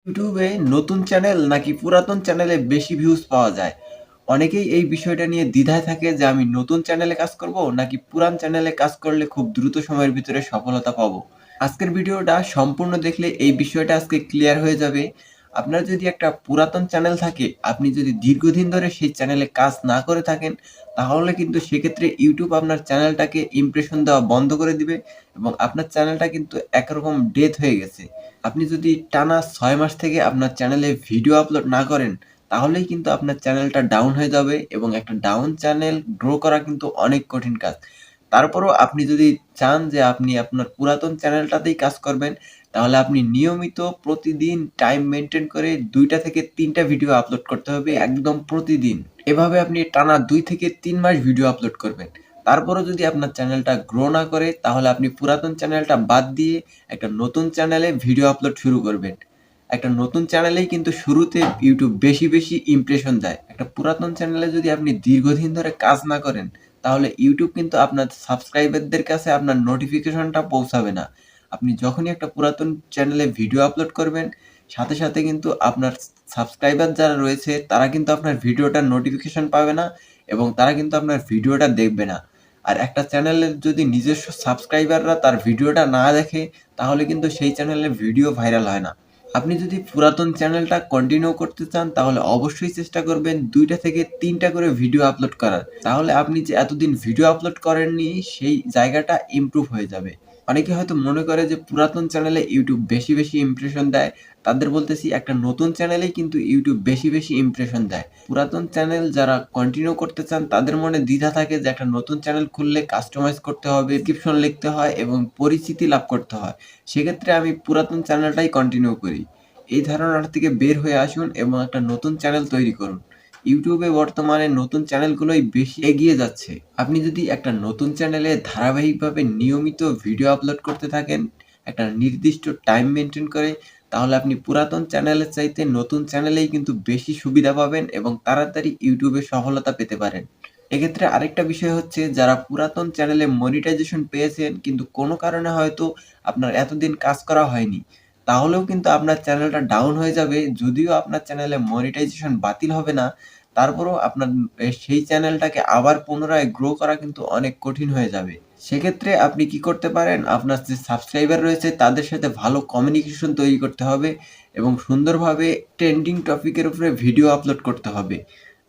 ইউটিউবে নতুন চ্যানেল নাকি পুরাতন চ্যানেলে বেশি ভিউজ পাওয়া যায়? অনেকেই এই বিষয়টা নিয়ে দ্বিধায় থাকে যে আমি নতুন চ্যানেলে কাজ করব নাকি পুরান চ্যানেলে কাজ করলে খুব দ্রুত সময়ের ভিতরে সফলতা পাবো। আজকের ভিডিওটা সম্পূর্ণ দেখলে এই বিষয়টা আজকে ক্লিয়ার হয়ে যাবে। আপনার যদি একটা পুরাতন চ্যানেল থাকে, আপনি যদি দীর্ঘদিন ধরে সেই চ্যানেলে কাজ না করে থাকেন, তাহলে কিন্তু সেক্ষেত্রে ইউটিউব আপনার চ্যানেলটাকে ইমপ্রেশন দেওয়া বন্ধ করে দিবে এবং আপনার চ্যানেলটা কিন্তু একরকম ডেথ হয়ে গেছে। আপনি যদি টানা ৬ মাস থেকে আপনার চ্যানেলে ভিডিও আপলোড না করেন, তাহলেই কিন্তু আপনার চ্যানেলটা ডাউন হয়ে যাবে এবং একটা ডাউন চ্যানেল গ্রো করা কিন্তু অনেক কঠিন কাজ। তারপরও আপনি যদি চান যে আপনি আপনার পুরাতন চ্যানেলটাতেই কাজ করবেন, তাহলে আপনি নিয়মিত প্রতিদিন টাইম মেইনটেইন করে ২ টা থেকে ৩ টা ভিডিও আপলোড করতে হবে একদম প্রতিদিন। এভাবে আপনি টানা ২ থেকে ৩ মাস ভিডিও আপলোড করবেন। তারপরও যদি আপনার চ্যানেলটা গ্রো না করে, তাহলে আপনি পুরাতন চ্যানেলটা বাদ দিয়ে একটা নতুন চ্যানেলে ভিডিও আপলোড শুরু করবেন। একটা নতুন চ্যানেলেই কিন্তু শুরুতে ইউটিউব বেশি ইমপ্রেশন দেয়। একটা পুরাতন চ্যানেলে যদি আপনি দীর্ঘদিন ধরে কাজ না করেন, তাহলে ইউটিউব কিন্তু আপনার সাবস্ক্রাইবারদের কাছে আপনার নোটিফিকেশনটা পৌঁছাবে না। আপনি যখনই একটা পুরাতন চ্যানেলে ভিডিও আপলোড করবেন, সাথে কিন্তু আপনার সাবস্ক্রাইবার যারা রয়েছে, তারা কিন্তু আপনার ভিডিওটার নোটিফিকেশন পাবে না এবং তারা কিন্তু আপনার ভিডিওটা দেখবে না। আর একটা চ্যানেলের যদি নিজস্ব সাবস্ক্রাইবাররা তার ভিডিওটা না দেখে, তাহলে কিন্তু সেই চ্যানেলের ভিডিও ভাইরাল হয় না। আপনি যদি পুরাতন চ্যানেলটা কন্টিনিউ করতে চান, তাহলে অবশ্যই চেষ্টা করবেন ২ টা থেকে ৩ টা করে ভিডিও আপলোড করার। তাহলে আপনি যে এতদিন ভিডিও আপলোড করেননি, সেই জায়গাটা ইমপ্রুভ হয়ে যাবে। অনেকে হয়তো মনে করে যে পুরাতন চ্যানেলে ইউটিউব বেশি ইমপ্রেশন দেয়। তাদের বলতেছি, একটা নতুন চ্যানেলেই কিন্তু ইউটিউব বেশি ইমপ্রেশন দেয়। পুরাতন চ্যানেল যারা কন্টিনিউ করতে চান, তাদের মনে দ্বিধা থাকে যে একটা নতুন চ্যানেল খুললে কাস্টমাইজ করতে হবে, ডেসক্রিপশন লিখতে হয় এবং পরিচিতি লাভ করতে হয়। সেক্ষেত্রে আমি পুরাতন চ্যানেলটাই কন্টিনিউ করি। এই ধারণার থেকে বের হয়ে আসুন এবং একটা নতুন চ্যানেল তৈরি করুন। ইউটিউবে বর্তমানে নতুন চ্যানেলগুলোই বেশি এগিয়ে যাচ্ছে। আপনি যদি একটা নতুন চ্যানেলে ধারাবাহিকভাবে নিয়মিত ভিডিও আপলোড করতে থাকেন, একটা নির্দিষ্ট টাইম মেইনটেইন করে, তাহলে আপনি পুরাতন চ্যানেলের চাইতে নতুন চ্যানেলেই কিন্তু বেশি সুবিধা পাবেন এবং তাড়াতাড়ি ইউটিউবে সফলতা পেতে পারেন। এক্ষেত্রে আরেকটা বিষয় হচ্ছে, যারা পুরাতন চ্যানেলে মনিটাইজেশন পেয়েছেন কিন্তু কোনো কারণে হয়তো আপনার এতদিন কাজ করা হয়নি, তাহলেও কিন্তু আপনার চ্যানেলটা ডাউন হয়ে যাবে। যদিও আপনার চ্যানেলে মনিটাইজেশন বাতিল হবে না, তারপরেও আপনার সেই চ্যানেলটাকে আবার পুনরায় গ্রো করা কিন্তু অনেক কঠিন হয়ে যাবে। সেক্ষেত্রে আপনি কি করতে পারেন, আপনার যে সাবস্ক্রাইবার রয়েছে তাদের সাথে ভালো কমিউনিকেশন তৈরি করতে হবে এবং সুন্দরভাবে ট্রেন্ডিং টপিকের উপরে ভিডিও আপলোড করতে হবে।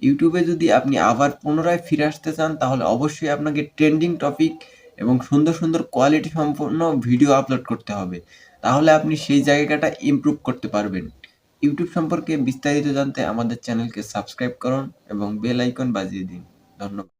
ইউটিউবে যদি আপনি আবার পুনরায় ফিরে আসতে চান, তাহলে অবশ্যই আপনাকে ট্রেন্ডিং টপিক এবং সুন্দর কোয়ালিটি সম্পন্ন ভিডিও আপলোড করতে হবে। তাহলে আপনি সেই জায়গাটা ইমপ্রুভ করতে পারবেন। ইউটিউব সম্পর্কে বিস্তারিত জানতে আমাদের চ্যানেলকে সাবস্ক্রাইব করুন এবং বেল আইকন বাজিয়ে দিন। ধন্যবাদ।